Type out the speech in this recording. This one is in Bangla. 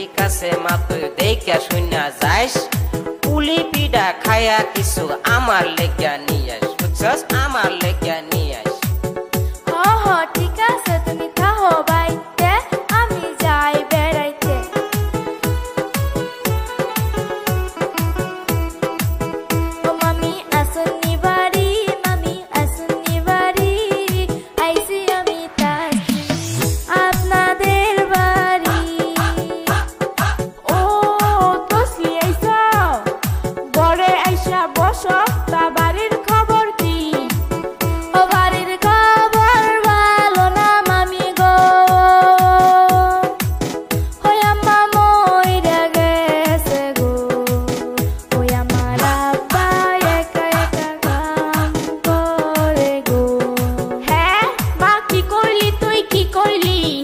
ঠিক আছে মা তুই দেখা শুনা যাইস পুলি পিঠা খায়া কিছু আমার লেগা নিয়ে আস বুঝছস আমার লেগা নিয়ে আস হ হ ঠিক আছে তুমি থাকো বাইতে আমি যাই বেড়াইতে ও মামি আসুনি বাড়ি মামি আসুনি বাড়ি আইসি আমি তাসি আপনাদের বাড়ি ও তসলি আইসা ঘরে আইসা বসো